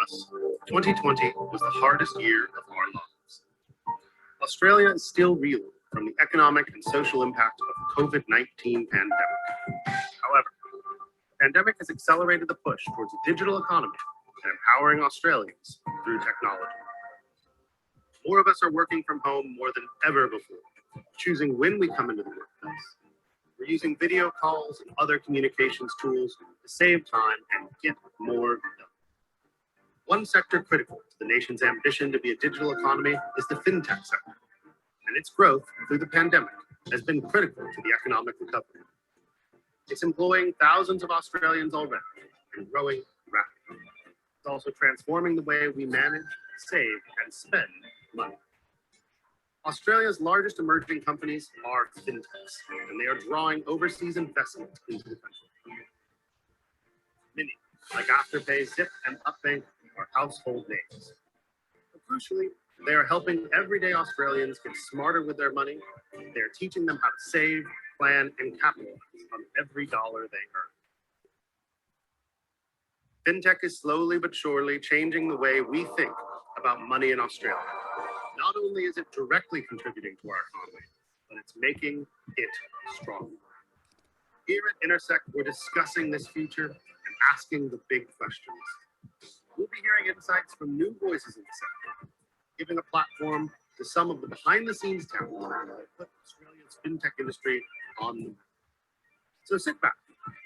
us, 2020 was the hardest year of our lives. Australia is still reeling from the economic and social impact of the COVID-19 pandemic. However, the pandemic has accelerated the push towards a digital economy and empowering Australians through technology. More of us are working from home more than ever before, choosing when we come into the workplace. We're using video calls and other communications tools to save time and get more done. One sector critical to the nation's ambition to be a digital economy is the Fintech sector, and its growth through the pandemic has been critical to the economic recovery. It's employing thousands of Australians already and growing rapidly. It's also transforming the way we manage, save, and spend money. Australia's largest emerging companies are fintechs, and they are drawing overseas investment into the country. Many, like Afterpay, Zip, and Upbank, are household names. But crucially, they are helping everyday Australians get smarter with their money. They are teaching them how to save, plan, and capitalize on every dollar they earn. Fintech is slowly but surely changing the way we think about money in Australia. Not only is it directly contributing to our economy, but it's making it stronger. Here at Intersect, we're discussing this future and asking the big questions. We'll be hearing insights from new voices in the sector, giving a platform to some of the behind-the-scenes talent that put Australia's fintech industry on the map. So sit back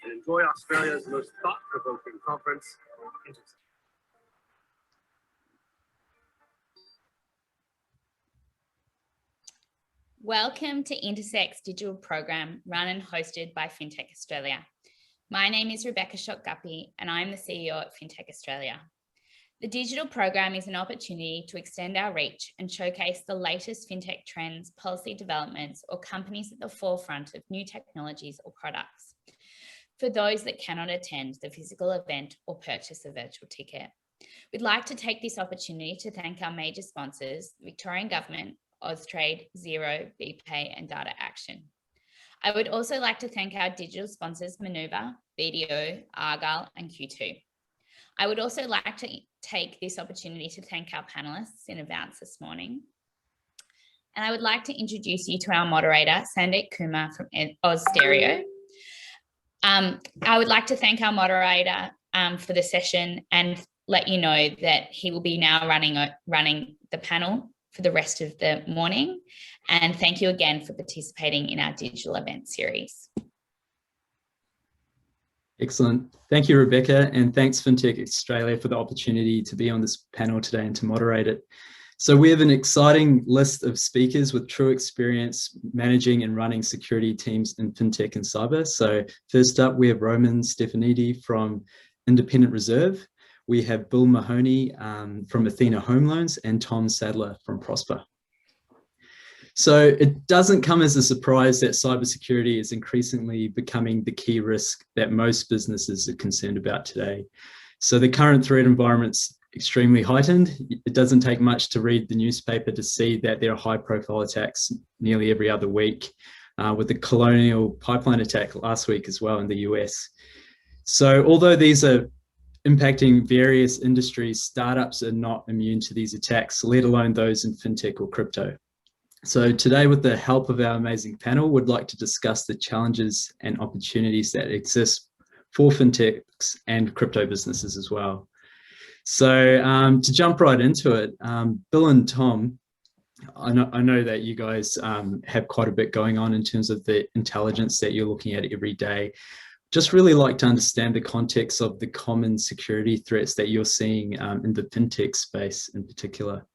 and enjoy Australia's most thought-provoking conference, Intersect. Welcome to Intersect's digital program run and hosted by Fintech Australia. My name is Rebecca Shotguppy and I'm the CEO at Fintech Australia. The digital program is an opportunity to extend our reach and showcase the latest fintech trends, policy developments, or companies at the forefront of new technologies or products. For those that cannot attend the physical event or purchase a virtual ticket, we'd like to take this opportunity to thank our major sponsors, the Victorian Government, Austrade, Xero, BPay, and Data Action. I would also like to thank our digital sponsors, Manuva, BDO, Argyle, and Q2. I would also like to take this opportunity to thank our panelists in advance this morning. And I would like to introduce you to our moderator, Sandeep Kumar from Austereo. I would like to thank our moderator for the session and let you know that he will be now running the panel for the rest of the morning. And thank you again for participating in our digital event series. Excellent. Thank you, Rebecca, and thanks Fintech Australia for the opportunity to be on this panel today and to moderate it. So we have an exciting list of speakers with true experience managing and running security teams in Fintech and cyber. So first up, we have Roman Stefanidi from Independent Reserve. We have Bill Mahoney from Athena Home Loans and Tom Sadler from Prosper. So it doesn't come as a surprise that cybersecurity is increasingly becoming the key risk that most businesses are concerned about today. So the current threat environment's extremely heightened. It doesn't take much to read the newspaper to see that there are high-profile attacks nearly every other week, with the Colonial Pipeline attack last week as well in the US. So although these are impacting various industries, startups are not immune to these attacks, let alone those in fintech or crypto. So today, with the help of our amazing panel, we'd like to discuss the challenges and opportunities that exist for fintechs and crypto businesses as well. So to jump right into it, Bill and Tom, I know that you guys have quite a bit going on in terms of the intelligence that you're looking at every day. Just really like to understand the context of the common security threats that you're seeing in the fintech space in particular.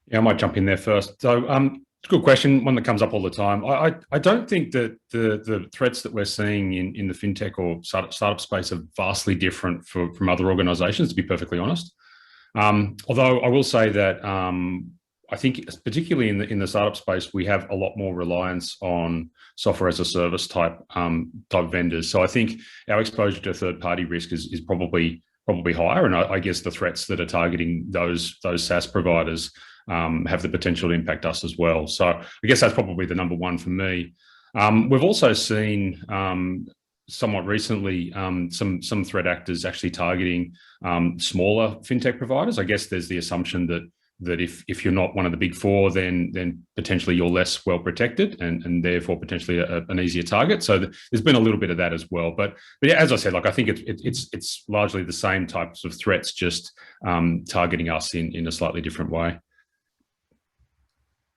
Yeah, I might jump in there first. So it's a good question, one that comes up all the time. I don't think that the threats that we're seeing in the fintech or startup space are vastly different from other organizations, to be perfectly honest. Although I will say that I think particularly in the startup space, we have a lot more reliance on software as a service type vendors. So I think our exposure to third-party risk is probably higher. And I guess the threats that are targeting those SaaS providers have the potential to impact us as well. So I guess that's probably the number one for me. We've also seen somewhat recently some threat actors actually targeting smaller fintech providers. I guess there's the assumption that if you're not one of the big four, then potentially you're less well protected and therefore potentially an easier target. So there's been a little bit of that as well. But yeah, as I said, like I think it's largely the same types of threats, just targeting us in a slightly different way.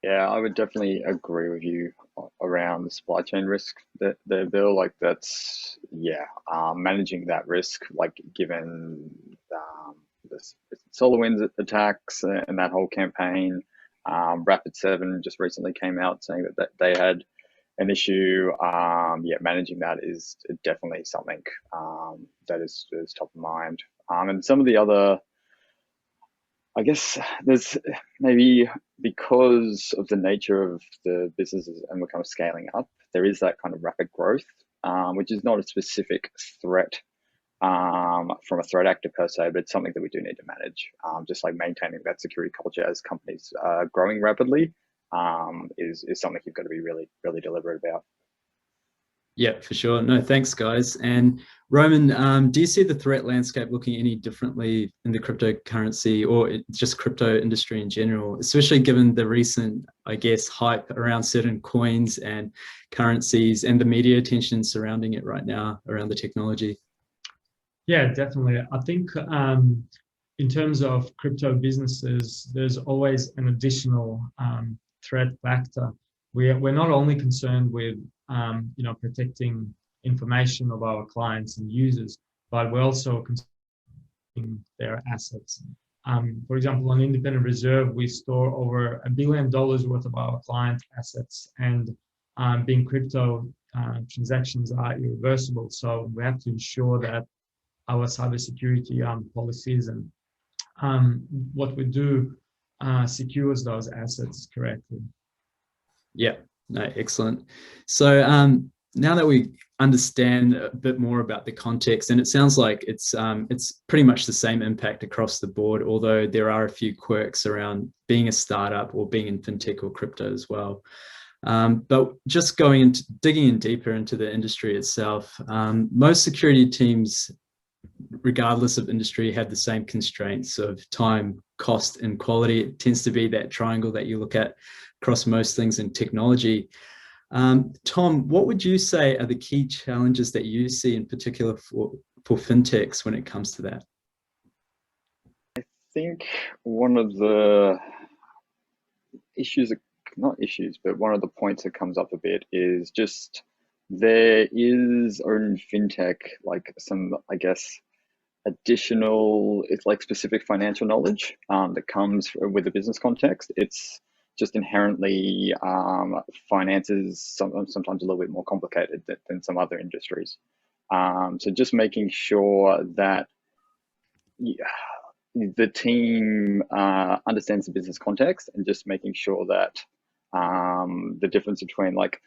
Yeah, I would definitely agree with you around the supply chain risk that Bill. Like that's managing that risk, like given the SolarWinds attacks and that whole campaign. Rapid7 just recently came out saying that they had an issue. Managing that is definitely something that is top of mind. And some of the other, I guess there's maybe because of the nature of the businesses and we're kind of scaling up, there is that kind of rapid growth, which is not a specific threat from a threat actor per se, but it's something that we do need to manage. Just like maintaining that security culture as companies are growing rapidly is something you've got to be really, really deliberate about. Yeah, for sure. No, thanks, guys. And Roman, do you see the threat landscape looking any differently in the cryptocurrency or just crypto industry in general, especially given the recent, I guess, hype around certain coins and currencies and the media attention surrounding it right now around the technology? Yeah, definitely. I think in terms of crypto businesses, there's always an additional threat factor. We're not only concerned with protecting information of our clients and users, but we're also concerned their assets. For example, on Independent Reserve, we store over $1 billion worth of our client assets, and being crypto, transactions are irreversible. So we have to ensure that our cybersecurity policies and what we do secures those assets correctly. Yeah, no, excellent. So now that we understand a bit more about the context, and it sounds like it's pretty much the same impact across the board, although there are a few quirks around being a startup or being in fintech or crypto as well. But just digging in deeper into the industry itself, most security teams, regardless of industry, have the same constraints of time, cost, and quality. It tends to be that triangle that you look at across most things in technology. Tom, what would you say are the key challenges that you see in particular for fintechs when it comes to that? I think one of the issues, not issues, but one of the points that comes up a bit is just there is in fintech like some, I guess, additional, it's like specific financial knowledge that comes with the business context. It's just inherently finances sometimes a little bit more complicated than some other industries. So just making sure that the team understands the business context and just making sure that the difference between like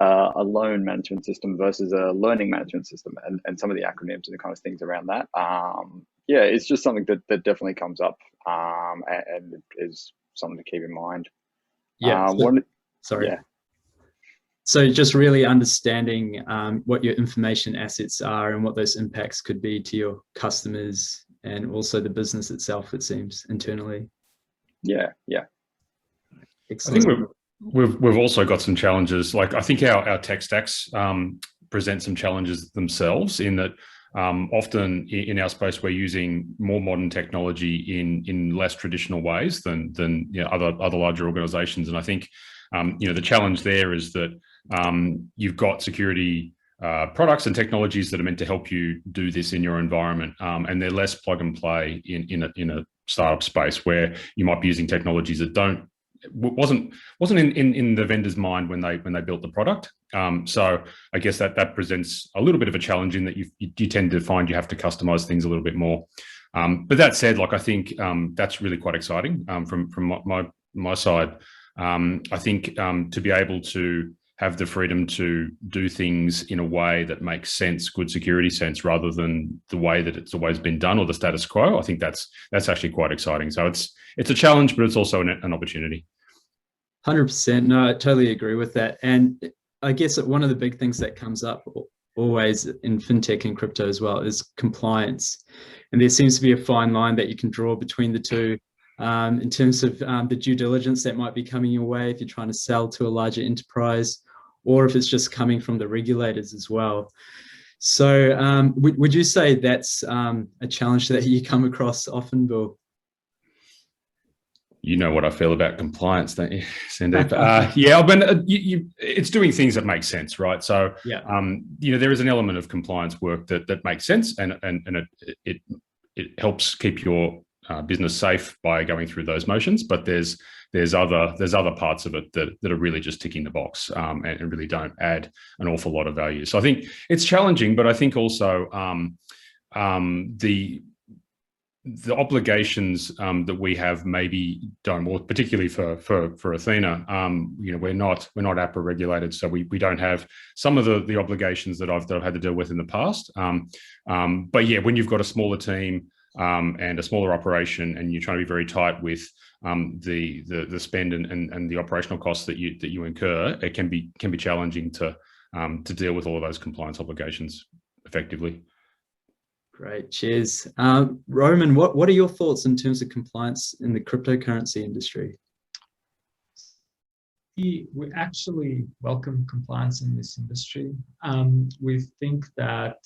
a loan management system versus a learning management system and some of the acronyms and the kind of things around that. It's just something that definitely comes up and is something to keep in mind. Yeah. So just really understanding what your information assets are and what those impacts could be to your customers and also the business itself, it seems, internally. Yeah. I Excellent. think we've also got some challenges. Like I think our tech stacks present some challenges themselves in that often in our space we're using more modern technology in less traditional ways than other larger organizations. And I think the challenge there is that you've got security products and technologies that are meant to help you do this in your environment, and they're less plug and play in a startup space where you might be using technologies that wasn't in the vendor's mind when they built the product. So I guess that presents a little bit of a challenge in that you tend to find you have to customize things a little bit more. But that said, like I think that's really quite exciting from my side. I think to be able to have the freedom to do things in a way that makes sense, good security sense, rather than the way that it's always been done or the status quo. I think that's actually quite exciting. So it's a challenge, but it's also an opportunity. 100%. No, I totally agree with that. And I guess that one of the big things that comes up always in fintech and crypto as well, is compliance. And there seems to be a fine line that you can draw between the two in terms of the due diligence that might be coming your way if you're trying to sell to a larger enterprise, or if it's just coming from the regulators as well. So would you say that's a challenge that you come across often, Bill? You know what I feel about compliance, don't you, Sandeep? Yeah, but it's doing things that make sense, right? So, yeah. There is an element of compliance work that makes sense, and it helps keep your business safe by going through those motions. But there's other parts of it that are really just ticking the box and really don't add an awful lot of value. So I think it's challenging, but I think also the obligations that we have maybe don't, or particularly for Athena, we're not APRA regulated, so we don't have some of the obligations that I've had to deal with in the past. But yeah, when you've got a smaller team and a smaller operation, and you're trying to be very tight with the spend and the operational costs that you incur, it can be challenging to deal with all of those compliance obligations effectively. Great, cheers. Roman, what are your thoughts in terms of compliance in the cryptocurrency industry? We actually welcome compliance in this industry. We think that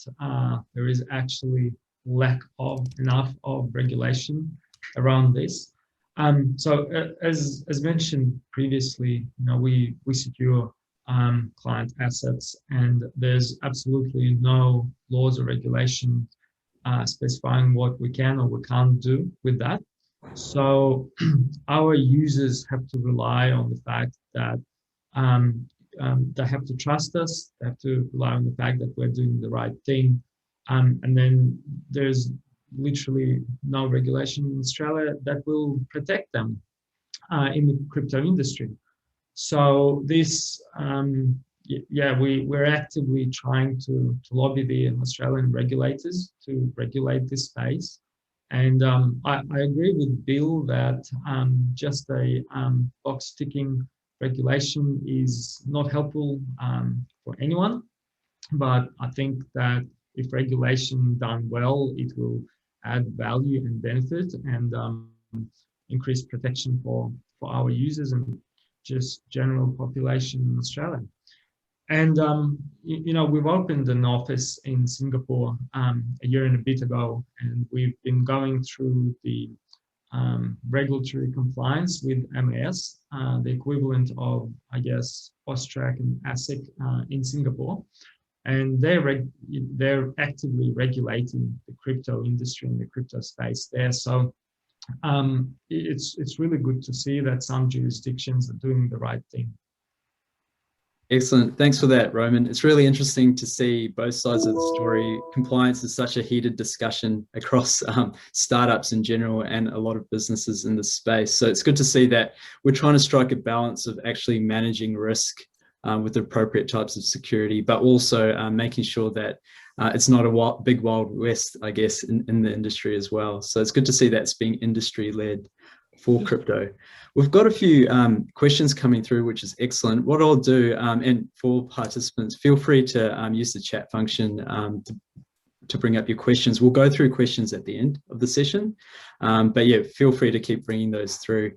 there is actually lack of enough of regulation around this. So as mentioned previously, we secure client assets, and there's absolutely no laws or regulation specifying what we can or we can't do with that. So our users have to rely on the fact that they have to trust us, they have to rely on the fact that we're doing the right thing. And then there's literally no regulation in Australia that will protect them in the crypto industry. So this, we're actively trying to lobby the Australian regulators to regulate this space. And I agree with Bill that just a box ticking regulation is not helpful for anyone. But I think that if regulation done well, it will add value and benefit and increase protection for our users and just general population in Australia. And, we've opened an office in Singapore a year and a bit ago, and we've been going through the regulatory compliance with MAS, the equivalent of, I guess, AUSTRAC and ASIC in Singapore. And they're actively regulating the crypto industry and the crypto space there. So it's really good to see that some jurisdictions are doing the right thing. Excellent. Thanks for that, Roman. It's really interesting to see both sides of the story. Compliance is such a heated discussion across startups in general and a lot of businesses in this space. So it's good to see that we're trying to strike a balance of actually managing risk with the appropriate types of security, but also making sure that it's not a big wild west, I guess, in the industry as well. So it's good to see that's being industry-led for crypto. We've got a few questions coming through, which is excellent. What I'll do, and for participants, feel free to use the chat function to bring up your questions. We'll go through questions at the end of the session, but yeah, feel free to keep bringing those through.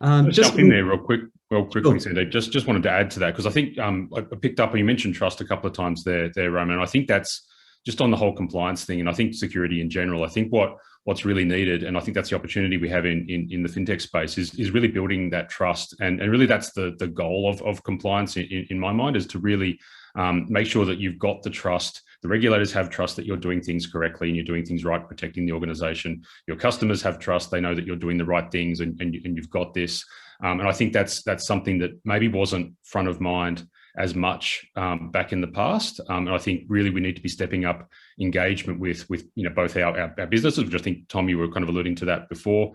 Just jump in there real quickly, Sure. Sandeep. Just wanted to add to that, because I think I picked up, and you mentioned trust a couple of times there, Roman. I think that's just on the whole compliance thing, and I think security in general. I think what's really needed, and I think that's the opportunity we have in the fintech space, is really building that trust, and really that's the goal of compliance in my mind, is to really make sure that you've got the trust. The regulators have trust that you're doing things correctly and you're doing things right, protecting the organization. Your customers have trust; they know that you're doing the right things and you've got this. And I think that's something that maybe wasn't front of mind as much back in the past. And I think really we need to be stepping up engagement with both our businesses, which I think, Tom, you were kind of alluding to that before.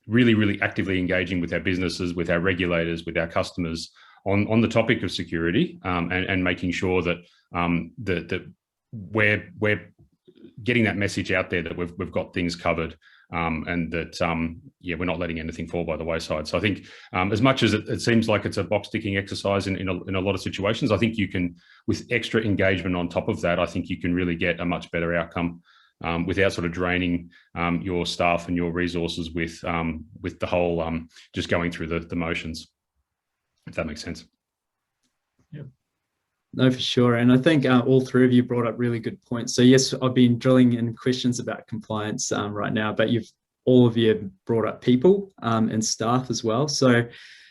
Really actively engaging with our businesses, with our regulators, with our customers on the topic of security, and making sure that that we're getting that message out there that we've got things covered. and that yeah, we're not letting anything fall by the wayside. So I think as much as it seems like it's a box ticking exercise in a lot of situations, I think you can, with extra engagement on top of that, I think you can really get a much better outcome without sort of draining your staff and your resources with the whole just going through the motions, if that makes sense. Yep. No, for sure. And I think all three of you brought up really good points. So yes, I've been drilling in questions about compliance right now, but all of you have brought up people and staff as well. So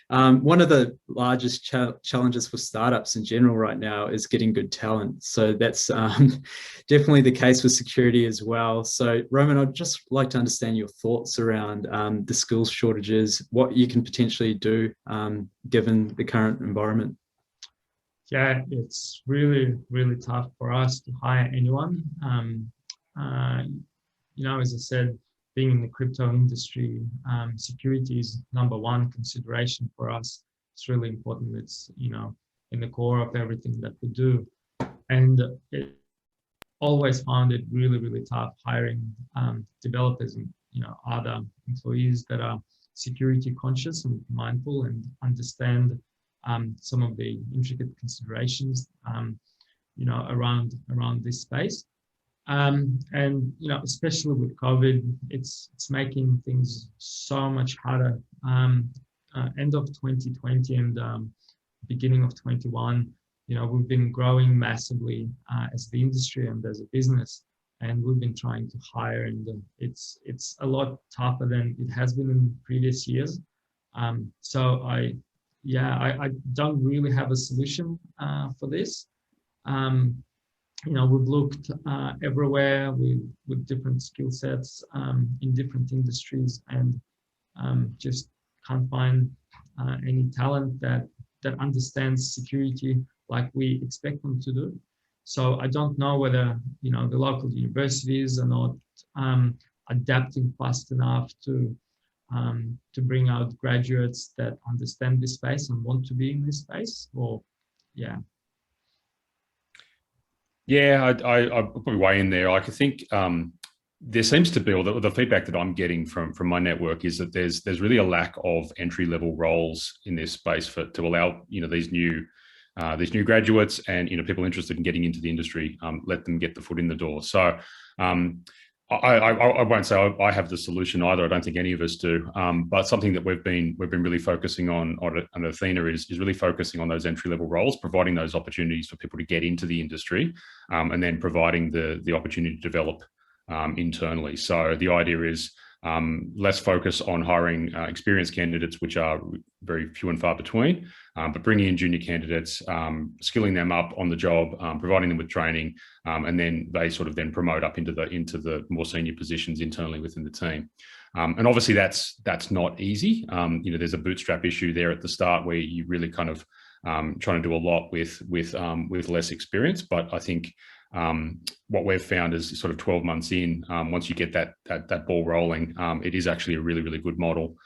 one of the largest challenges for startups in general right now is getting good talent. So that's definitely the case with security as well. So Roman, I'd just like to understand your thoughts around the skills shortages, what you can potentially do given the current environment. Yeah, it's really, really tough for us to hire anyone. As I said, being in the crypto industry, security is #1 consideration for us. It's really important. It's, in the core of everything that we do. And it always found it really, really tough hiring developers and, other employees that are security conscious and mindful and understand some of the intricate considerations, around this space. And, especially with COVID, it's making things so much harder. End of 2020 and beginning of 21, we've been growing massively as the industry and as a business, and we've been trying to hire, and it's a lot tougher than it has been in previous years. So I don't really have a solution for this. We've looked everywhere with different skill sets in different industries, and just can't find any talent that understands security like we expect them to do. So I don't know whether the local universities are not adapting fast enough to bring out graduates that understand this space and want to be in this space, or yeah. Yeah, I'll probably weigh in there. I think there seems to be, or the feedback that I'm getting from my network is that there's really a lack of entry-level roles in this space to allow these new graduates and people interested in getting into the industry, let them get the foot in the door. So I won't say I have the solution either. I don't think any of us do. But something that we've been really focusing on Athena is really focusing on those entry-level roles, providing those opportunities for people to get into the industry, and then providing the opportunity to develop internally. So the idea is less focus on hiring experienced candidates, which are very few and far between, but bringing in junior candidates, skilling them up on the job, providing them with training, and then they sort of then promote up into the more senior positions internally within the team. And obviously that's not easy. There's a bootstrap issue there at the start where you really kind of trying to do a lot with less experience. But I think what we've found is sort of 12 months in, once you get that ball rolling, it is actually a really, really good model.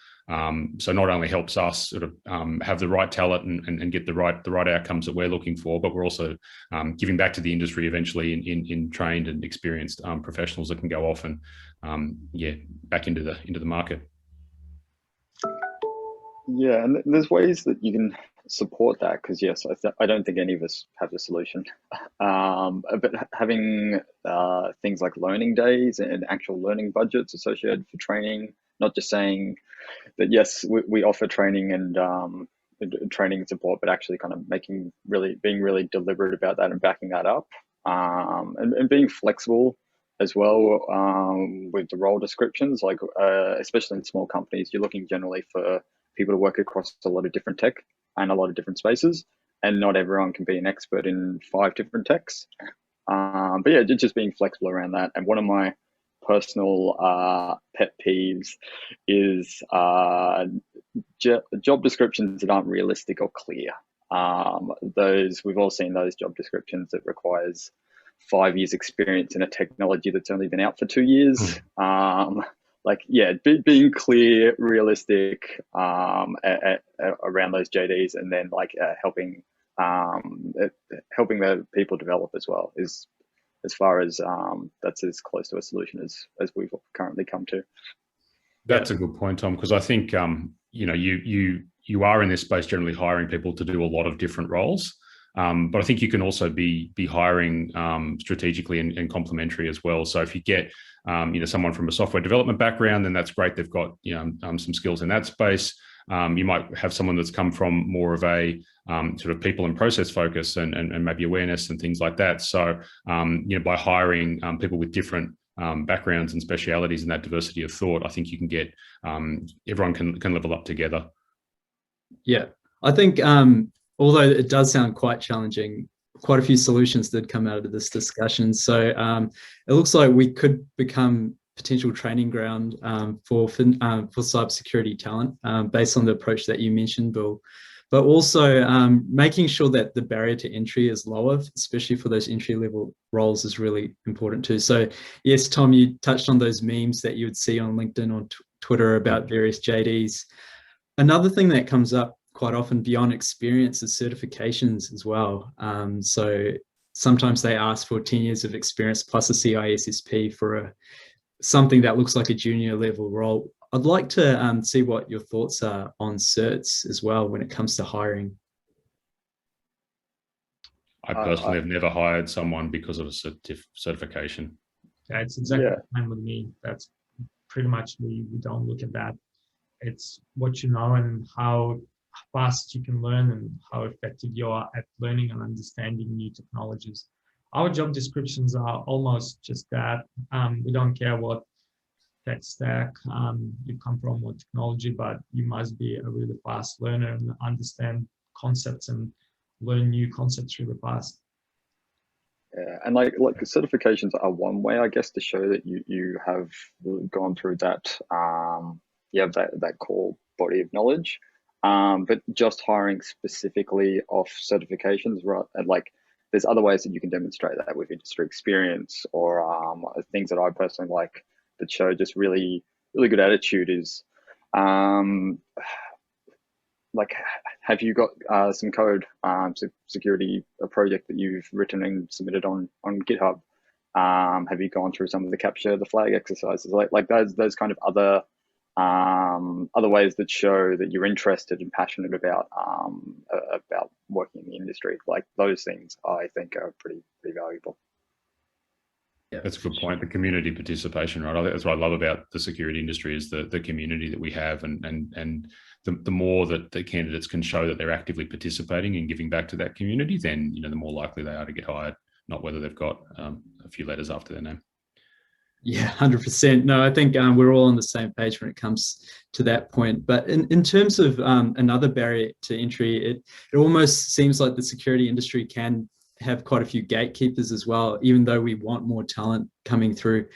So not only helps us sort of have the right talent and get the right outcomes that we're looking for, but we're also giving back to the industry eventually in trained and experienced professionals that can go off and back into the market. Yeah, and there's ways that you can support that, because yes, I don't think any of us have the solution. But having things like learning days and actual learning budgets associated for training, not just saying that yes, we offer training and training and support, but actually kind of being really deliberate about that and backing that up, and being flexible as well with the role descriptions. Like especially in small companies, you're looking generally for people to work across a lot of different tech and a lot of different spaces, and not everyone can be an expert in 5 different techs. But yeah, just being flexible around that. And one of my personal pet peeves is job descriptions that aren't realistic or clear. We've all seen those job descriptions that requires 5 years experience in a technology that's only been out for 2 years. Being clear, realistic around those JDs, and then helping the people develop as well, is as far as that's as close to a solution as we've currently come to. That's a good point, Tom, because I think you are in this space generally hiring people to do a lot of different roles. But I think you can also be hiring strategically and complementary as well. So if you get someone from a software development background, then that's great. They've got some skills in that space. You might have someone that's come from more of a sort of people and process focus and maybe awareness and things like that. So by hiring people with different backgrounds and specialities and that diversity of thought, I think you can get everyone can level up together. Yeah, I think although it does sound quite challenging, quite a few solutions did come out of this discussion. So it looks like we could become potential training ground for cybersecurity talent based on the approach that you mentioned, Bill. But also making sure that the barrier to entry is lower, especially for those entry-level roles, is really important too. So yes, Tom, you touched on those memes that you would see on LinkedIn or Twitter about various JDs. Another thing that comes up quite often beyond experience is certifications as well. So sometimes they ask for 10 years of experience plus a CISSP for something that looks like a junior level role. I'd like to see what your thoughts are on certs as well when it comes to hiring. I personally have never hired someone because of a certification. That's exactly the same with me. That's pretty much, we don't look at that. It's what you know and how fast you can learn and how effective you are at learning and understanding new technologies. Our job descriptions are almost just that. We don't care what tech stack you come from or technology, but you must be a really fast learner and understand concepts and learn new concepts really fast. Yeah, and like certifications are one way, I guess, to show that you have gone through that. You have that core body of knowledge. But just hiring specifically off certifications, right? And like, there's other ways that you can demonstrate that with industry experience or things that I personally like that show just really good attitude is, like, have you got some code, security, a project that you've written and submitted on GitHub? Have you gone through some of the capture the flag exercises? Like those kind of other ways that show that you're interested and passionate about working in the industry. Like those things, I think, are pretty valuable. Yeah, that's a good point. The community participation, right? I think that's what I love about the security industry is the community that we have, and the more that the candidates can show that they're actively participating and giving back to that community, then the more likely they are to get hired. Not whether they've got a few letters after their name. Yeah, 100%. No, I think we're all on the same page when it comes to that point. But in terms of another barrier to entry, it almost seems like the security industry can have quite a few gatekeepers as well, even though we want more talent coming through.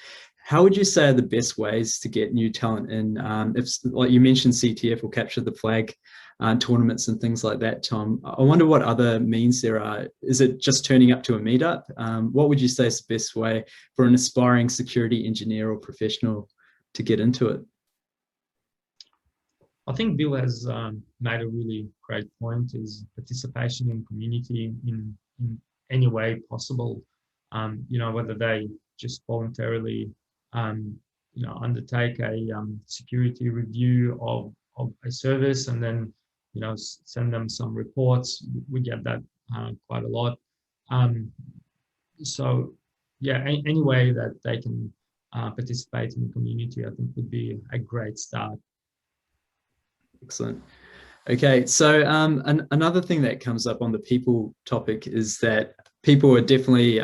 How would you say are the best ways to get new talent in? If, like you mentioned, CTF will capture the flag tournaments and things like that, Tom. I wonder what other means there are. Is it just turning up to a meetup? What would you say is the best way for an aspiring security engineer or professional to get into it? I think Bill has made a really great point, is participation in community in any way possible. Whether they just voluntarily undertake a security review of a service and then send them some reports. We get that quite a lot. So yeah, any way that they can participate in the community, I think would be a great start. Excellent. Okay, so another thing that comes up on the people topic is that people are definitely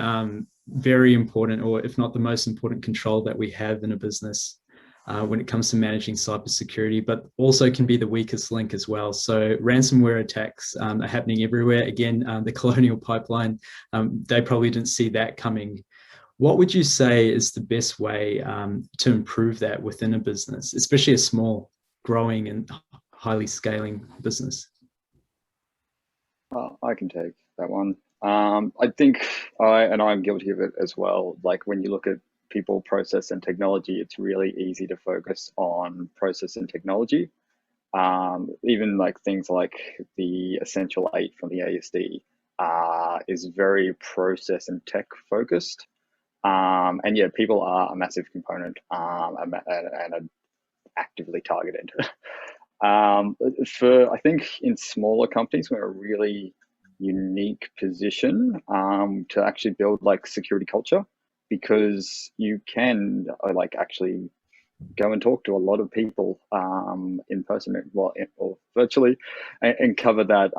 very important, or if not the most important control that we have in a business when it comes to managing cybersecurity, but also can be the weakest link as well. So ransomware attacks are happening everywhere. Again, the colonial pipeline, they probably didn't see that coming. What would you say is the best way to improve that within a business, especially a small, growing and highly scaling business? I can take that one. I think I'm guilty of it as well. Like when you look at people, process, and technology, it's really easy to focus on process and technology. Even like things like the Essential 8 from the ASD is very process and tech focused. And yeah, people are a massive component and actively targeted. I think in smaller companies, we're in a really unique position to actually build like security culture, because you can like actually go and talk to a lot of people in person, well, or virtually, and cover that,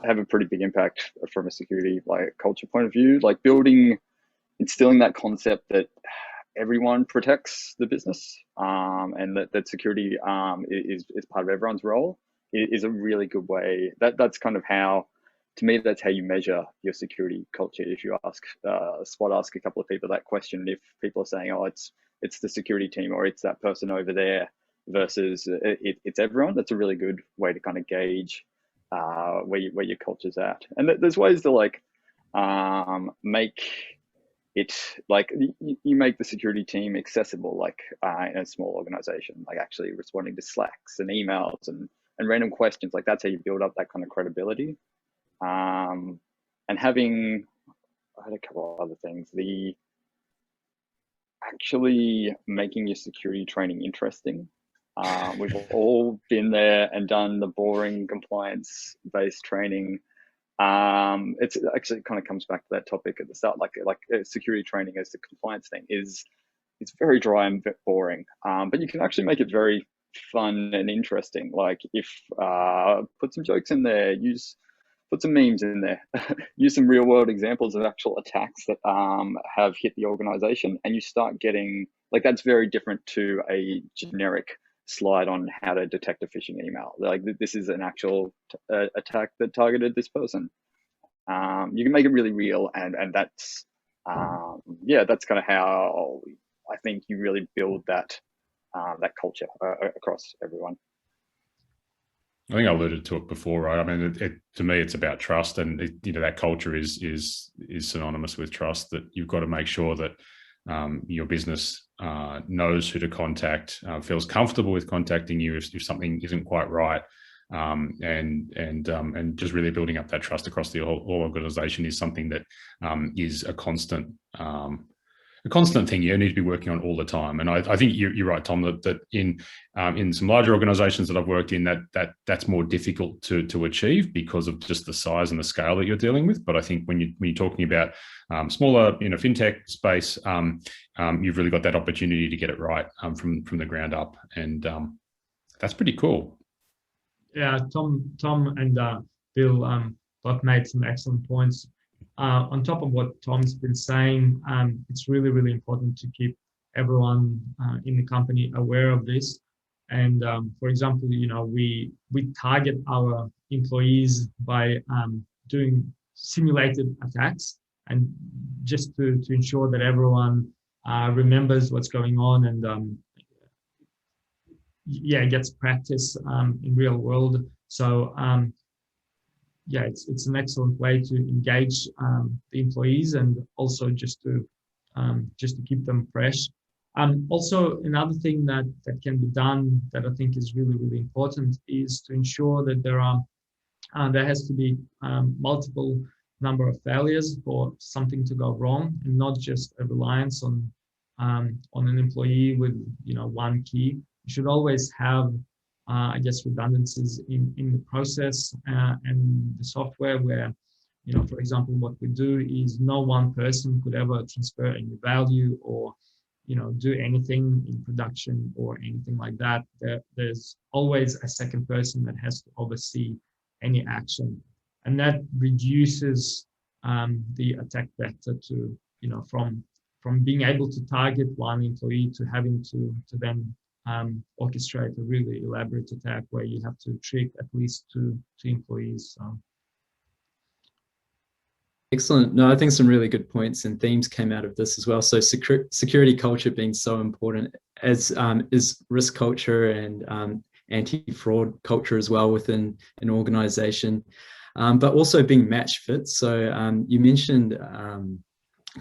have a pretty big impact from a security like culture point of view, like instilling that concept that everyone protects the business, and that security is part of everyone's role, is a really good way. That's kind of how, to me, that's how you measure your security culture. If you ask a couple of people that question, if people are saying, oh, it's the security team, or it's that person over there, versus it's everyone, that's a really good way to kind of gauge where your culture's at. And there's ways to like make it, like you make the security team accessible, like in a small organization, like actually responding to Slacks and emails and random questions. Like that's how you build up that kind of credibility. And having, I had a couple of other things, actually making your security training interesting. We've all been there and done the boring compliance-based training. It's actually kind of comes back to that topic at the start, like security training as the compliance thing it's very dry and boring. But you can actually make it very fun and interesting. Like if put some jokes in there, put some memes in there, use some real world examples of actual attacks that have hit the organization, and you start getting, like, that's very different to a generic slide on how to detect a phishing email. Like this is an actual attack that targeted this person. You can make it really real, and that's that's kind of how I think you really build that culture across everyone. I think I alluded to it before, right? I mean, to me, it's about trust, and that culture is synonymous with trust. That you've got to make sure that your business knows who to contact, feels comfortable with contacting you if something isn't quite right, and just really building up that trust across the whole organization is something that is a constant thing you need to be working on all the time. And I think you're right, Tom, that in some larger organizations that I've worked in, that's more difficult to achieve because of just the size and the scale that you're dealing with. But I think when you're talking about smaller, fintech space, you've really got that opportunity to get it right from the ground up, and that's pretty cool. Yeah, Tom and Bill both made some excellent points. On top of what Tom's been saying, it's really, really important to keep everyone in the company aware of this. And for example, we target our employees by doing simulated attacks, and just to ensure that everyone remembers what's going on and gets practice in real world. So it's an excellent way to engage the employees, and also just to keep them fresh. Also, another thing that can be done that I think is really, really important is to ensure that there has to be multiple number of failures for something to go wrong, and not just a reliance on an employee with one key. You should always have redundancies in the process and the software, where, for example, what we do is no one person could ever transfer any value or, do anything in production or anything like that. There's always a second person that has to oversee any action. And that reduces the attack vector to, from being able to target one employee to having to then orchestrate a really elaborate attack where you have to trick at least two employees. So. Excellent. No, I think some really good points and themes came out of this as well. So security culture being so important, as is risk culture and anti-fraud culture as well within an organization, but also being match fit. So you mentioned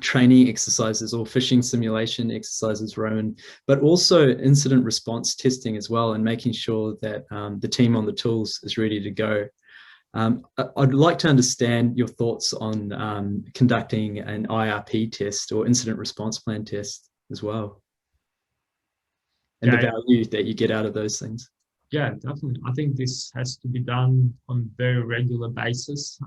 training exercises or phishing simulation exercises, Rowan, but also incident response testing as well, and making sure that the team on the tools is ready to go. I'd like to understand your thoughts on conducting an IRP test or incident response plan test as well. and the Yeah. value that you get out of those things. Yeah, definitely. I think this has to be done on a very regular basis,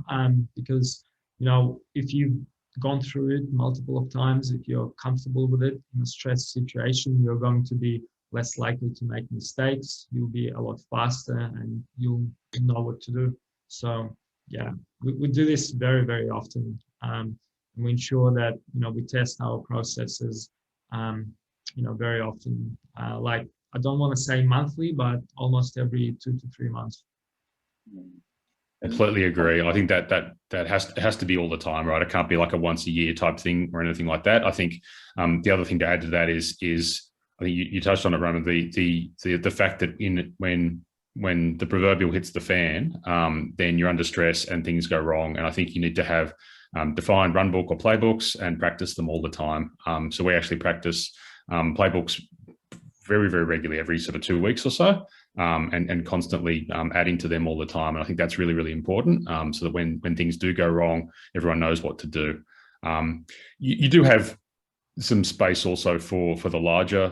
because, if you've gone through it multiple of times, if you're comfortable with it in a stress situation, you're going to be less likely to make mistakes. You'll be a lot faster and you'll know what to do. So yeah, we do this very, very often. And we ensure that, we test our processes, very often, like, I don't want to say monthly, but almost every 2 to 3 months. Completely agree. I think that has to be all the time, right? It can't be like a once a year type thing or anything like that. I think the other thing to add to that is I think you touched on it, Roman, the fact that when the proverbial hits the fan, then you're under stress and things go wrong. And I think you need to have defined run book or playbooks and practice them all the time. So we actually practice playbooks very, very regularly, every sort of 2 weeks or so, and constantly adding to them all the time. And I think that's really, really important, so that when things do go wrong, everyone knows what to do. You do have some space also for the larger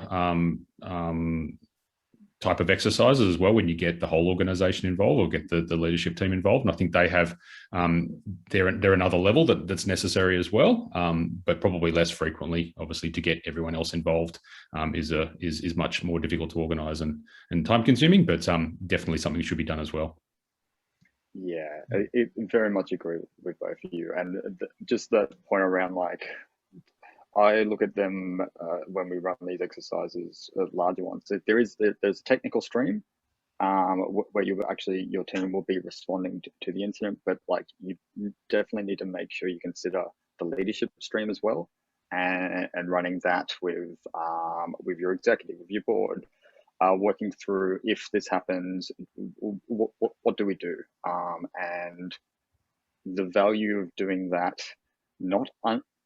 type of exercises as well, when you get the whole organization involved or get the leadership team involved. And I think they have, they're another level that's necessary as well, but probably less frequently. Obviously, to get everyone else involved is much more difficult to organize and time consuming, but definitely something that should be done as well. Yeah, I very much agree with both of you. And just that point around, like, I look at them when we run these exercises, larger ones. There's a technical stream where your team will be responding to the incident, but like, you definitely need to make sure you consider the leadership stream as well, and running that with your executive, with your board, working through, if this happens, what do we do, and the value of doing that, not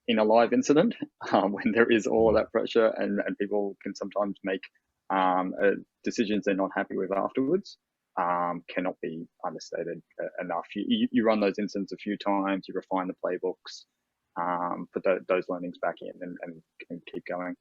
in a live incident, when there is all of that pressure and people can sometimes make decisions they're not happy with afterwards, cannot be understated enough. You run those incidents a few times, you refine the playbooks, put those learnings back in and keep going.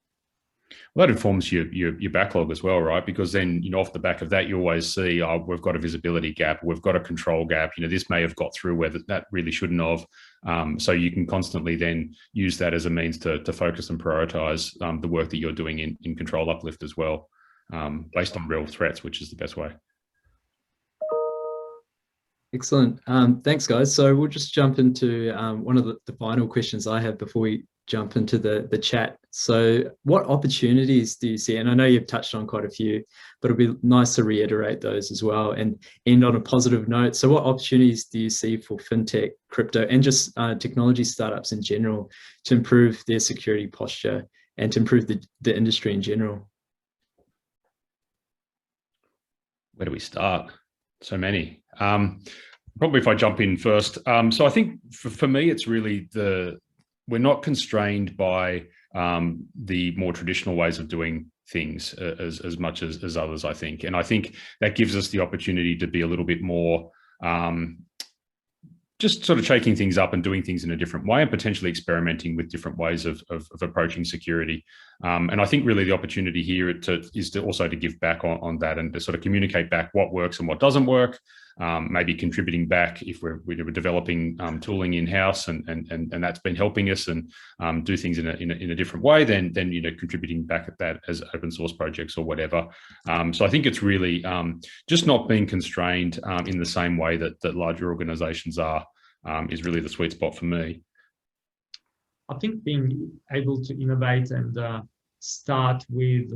Well, that informs your backlog as well, right? Because then, off the back of that, you always see, oh, we've got a visibility gap, we've got a control gap. This may have got through where that really shouldn't have. So you can constantly then use that as a means to focus and prioritize the work that you're doing in control uplift as well, based on real threats, which is the best way. Excellent. Thanks, guys. So we'll just jump into one of the final questions I have before we jump into the chat. So what opportunities do you see? And I know you've touched on quite a few, but it'll be nice to reiterate those as well and end on a positive note. So what opportunities do you see for fintech, crypto, and just technology startups in general to improve their security posture and to improve the industry in general? Where do we start? So many. Probably if I jump in first. So I think for me, it's really we're not constrained by the more traditional ways of doing things as much as others, I think. And I think that gives us the opportunity to be a little bit more just sort of shaking things up and doing things in a different way and potentially experimenting with different ways of approaching security. And I think really the opportunity here is to also to give back on that and to sort of communicate back what works and what doesn't work, maybe contributing back if we're developing tooling in-house and that's been helping us and do things in a different way, then contributing back at that as open source projects or whatever. So I think it's really just not being constrained in the same way that larger organizations are is really the sweet spot for me. I think being able to innovate and start with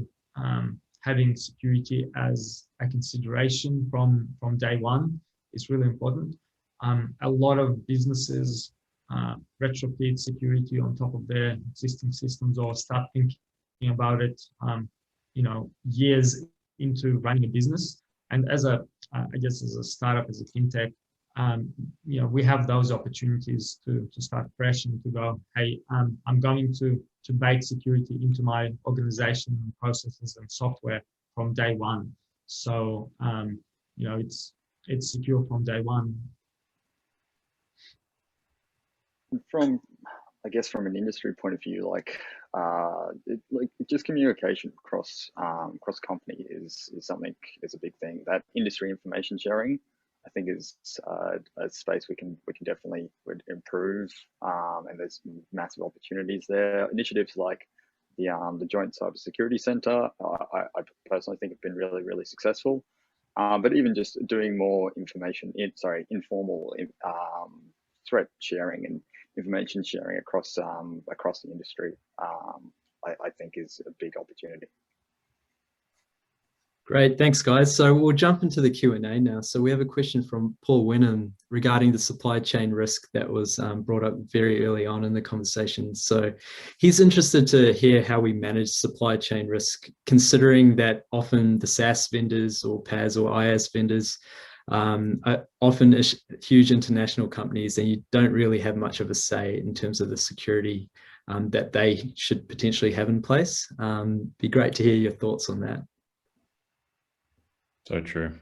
having security as a consideration from day one is really important. A lot of businesses retrofit security on top of their existing systems or start thinking about it, years into running a business. And as a startup, as a fintech, we have those opportunities to start fresh and to go, hey, I'm going to bake security into my organization processes and software from day one. So, it's secure from day one. I guess from an industry point of view, just communication cross company is a big thing. That industry information sharing, I think, is a space we can definitely improve, and there's massive opportunities there. Initiatives like the Joint Cybersecurity Center, I personally think have been really successful. But even just doing more informal threat sharing and information sharing across the industry, I think is a big opportunity. Great, thanks guys. So we'll jump into the Q&A now. So we have a question from Paul Wynnum regarding the supply chain risk that was brought up very early on in the conversation. So he's interested to hear how we manage supply chain risk, considering that often the SaaS vendors or PaaS or IaaS vendors are often huge international companies, and you don't really have much of a say in terms of the security that they should potentially have in place. Be great to hear your thoughts on that. So true.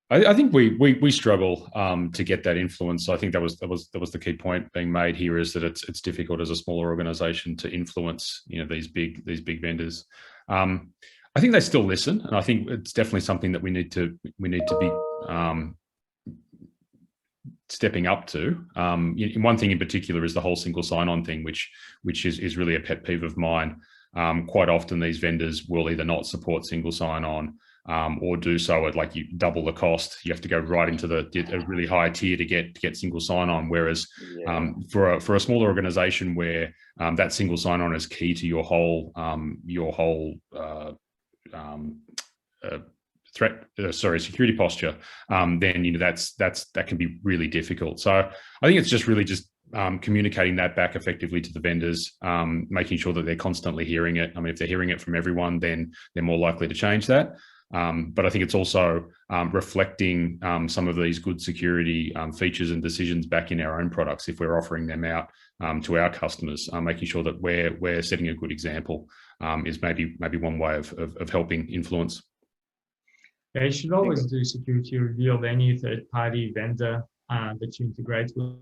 I think we struggle to get that influence. I think that was the key point being made here, is that it's difficult as a smaller organization to influence these big vendors. I think they still listen, and I think it's definitely something that we need to be stepping up to. One thing in particular is the whole single sign-on thing, which is really a pet peeve of mine. Quite often these vendors will either not support single sign-on, or do so at like you double the cost. You have to go right into a really high tier to get single sign-on. Whereas for a smaller organization where that single sign-on is key to your whole security posture, then that can be really difficult. So I think it's just really communicating that back effectively to the vendors, making sure that they're constantly hearing it. I mean, if they're hearing it from everyone, then they're more likely to change that. But I think it's also reflecting some of these good security features and decisions back in our own products if we're offering them out to our customers. Making sure that we're setting a good example is maybe one way of helping influence. Yeah, you should always do security review of any third-party vendor that you integrate with,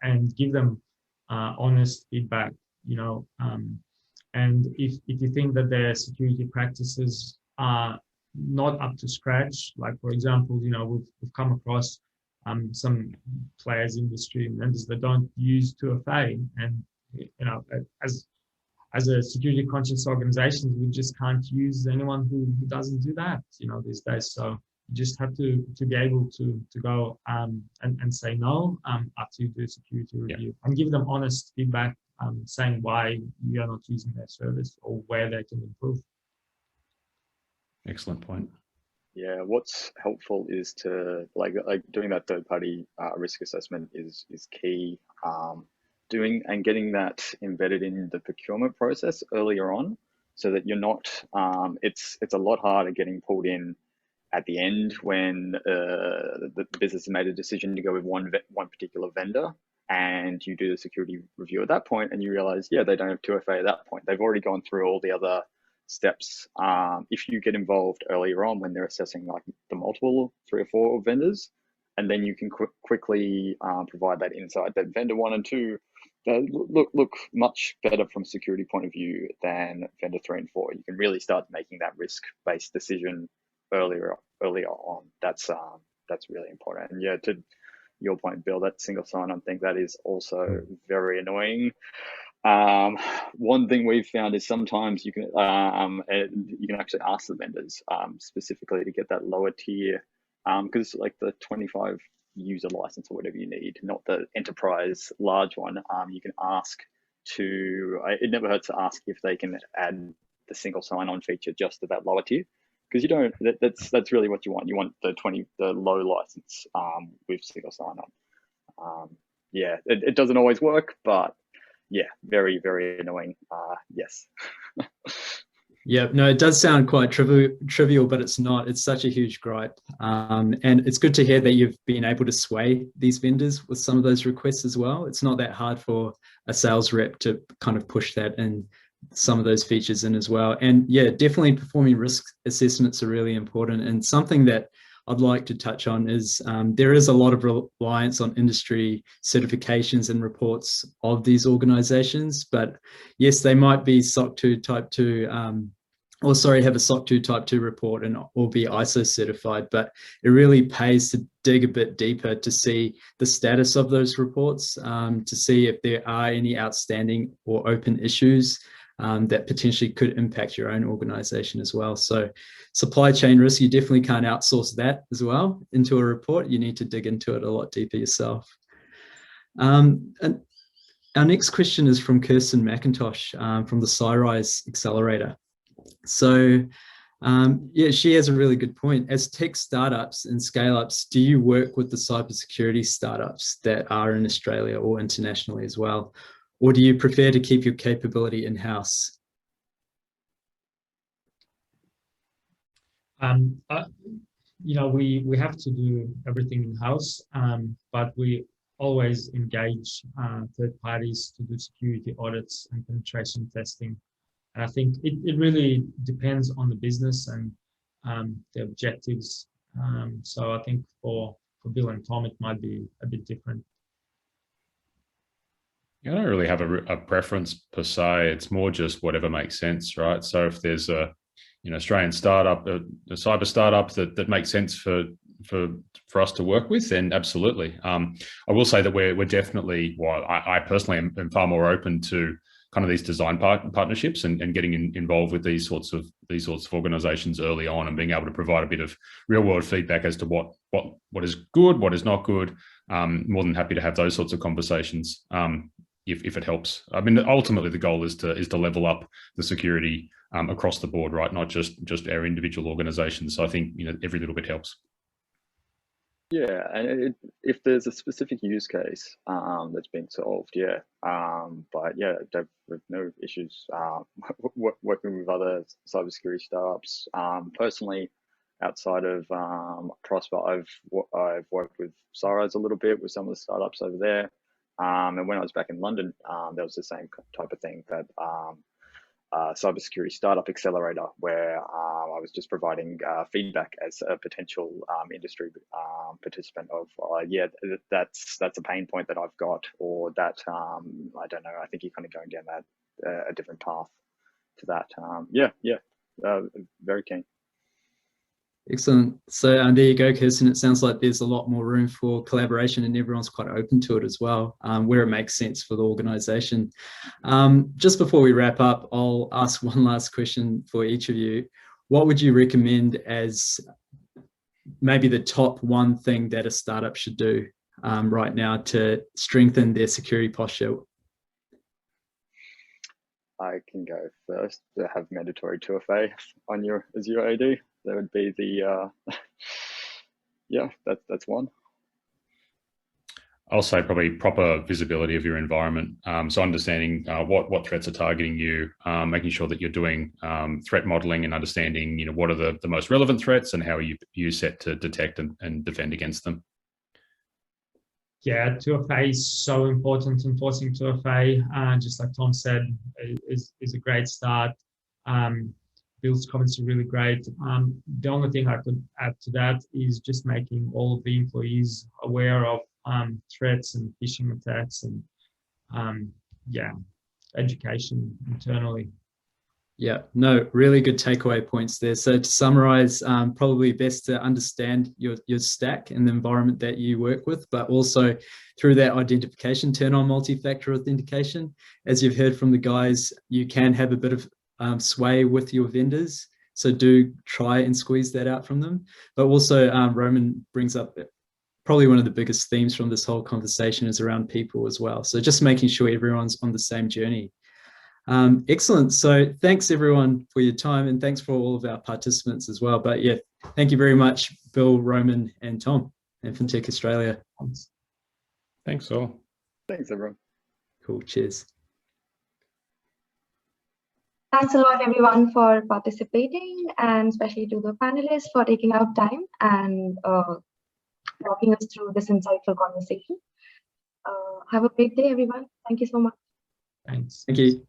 and give them honest feedback. And if you think that their security practices are not up to scratch, like for example, we've come across some players in industry and vendors that don't use 2FA, and as a security conscious organization, we just can't use anyone who doesn't do that, these days. So you just have to be able to go and say no after you do a security review, and give them honest feedback, saying why you are not using their service or where they can improve. Excellent point. Yeah, what's helpful is to like doing that third-party risk assessment is key. Doing and getting that embedded in the procurement process earlier on, so that you're not. It's a lot harder getting pulled in at the end when the business has made a decision to go with one particular vendor, and you do the security review at that point, and you realize, they don't have 2FA at that point. They've already gone through all the other steps. If you get involved earlier on when they're assessing like the multiple 3 or 4 vendors, and then you can quickly provide that insight that vendor 1 and 2 look much better from a security point of view than vendor 3 and 4. You can really start making that risk-based decision earlier on. That's really important. And to your point, Bill, that single sign-on thing, that is also very annoying. One thing we've found is sometimes you can actually ask the vendors specifically to get that lower tier, because like the 25 user license or whatever you need, not the enterprise large one, you can ask it never hurts to ask if they can add the single sign-on feature just to that lower tier, because you don't, that's really what you want. You want the low license with single sign-on. It doesn't always work, but very, very annoying. Yes. Yeah, no, it does sound quite trivial, but it's not. It's such a huge gripe. And it's good to hear that you've been able to sway these vendors with some of those requests as well. It's not that hard for a sales rep to kind of push that and some of those features in as well. And definitely performing risk assessments are really important, and something that I'd like to touch on is there is a lot of reliance on industry certifications and reports of these organizations, but yes, they might be SOC 2 Type 2, have a SOC 2 Type 2 report and or be ISO certified, but it really pays to dig a bit deeper to see the status of those reports, to see if there are any outstanding or open issues that potentially could impact your own organization as well. So supply chain risk, you definitely can't outsource that as well into a report. You need to dig into it a lot deeper yourself. And our next question is from Kirsten McIntosh from the Cyrise Accelerator. So yeah, she has a really good point. As tech startups and scale-ups, do you work with the cybersecurity startups that are in Australia or internationally as well? Or do you prefer to keep your capability in-house? You know, we have to do everything in-house, but we always engage third parties to do security audits and penetration testing. And I think it really depends on the business and the objectives. So I think for Bill and Tom, it might be a bit different. I don't really have a preference per se. It's more just whatever makes sense, right? So if there's a Australian startup, a cyber startup that makes sense for us to work with, then absolutely. I will say that we're definitely, well, I personally am far more open to kind of these design partnerships and getting involved with these sorts of organizations early on and being able to provide a bit of real world feedback as to what is good, what is not good. More than happy to have those sorts of conversations. If it helps. I mean, ultimately the goal is to level up the security across the board, right? Not just our individual organizations. So I think, every little bit helps. Yeah, and if there's a specific use case that's being solved, yeah. But yeah, with no issues working with other cybersecurity startups. Personally, outside of Prosper, I've worked with Cyrise a little bit with some of the startups over there. And when I was back in London, there was the same type of thing, that Cybersecurity Startup Accelerator, where I was just providing feedback as a potential industry participant of, yeah, that's a pain point that I've got, or that, I don't know, I think you're kind of going down that a different path to that. Very keen. Excellent. So there you go, Kirsten. It sounds like there's a lot more room for collaboration and everyone's quite open to it as well, where it makes sense for the organization. Just before we wrap up, I'll ask one last question for each of you. What would you recommend as maybe the top one thing that a startup should do right now to strengthen their security posture? I can go first. To have mandatory 2FA on your Azure AD. That would be the, yeah, that's one. I'll say probably proper visibility of your environment. So understanding what threats are targeting you, making sure that you're doing threat modeling and understanding, what are the most relevant threats and how are you set to detect and defend against them. Yeah, 2FA is so important. Enforcing 2FA, just like Tom said, is a great start. Bill's comments are really great. The only thing I could add to that is just making all of the employees aware of threats and phishing attacks and yeah, education internally. Yeah, no, really good takeaway points there. So to summarize, probably best to understand your stack and the environment that you work with, but also through that identification, turn on multi-factor authentication. As you've heard from the guys, you can have a bit of sway with your vendors. So do try and squeeze that out from them. But also Roman brings up probably one of the biggest themes from this whole conversation is around people as well. So just making sure everyone's on the same journey. Excellent. So thanks everyone for your time and thanks for all of our participants as well. But yeah, thank you very much, Bill, Roman and Tom and Fintech Australia. Thanks all. Thanks everyone. Cool. Cheers. Thanks a lot, everyone, for participating, and especially to the panelists for taking out time and walking us through this insightful conversation. Have a great day, everyone. Thank you so much. Thanks. Thank you.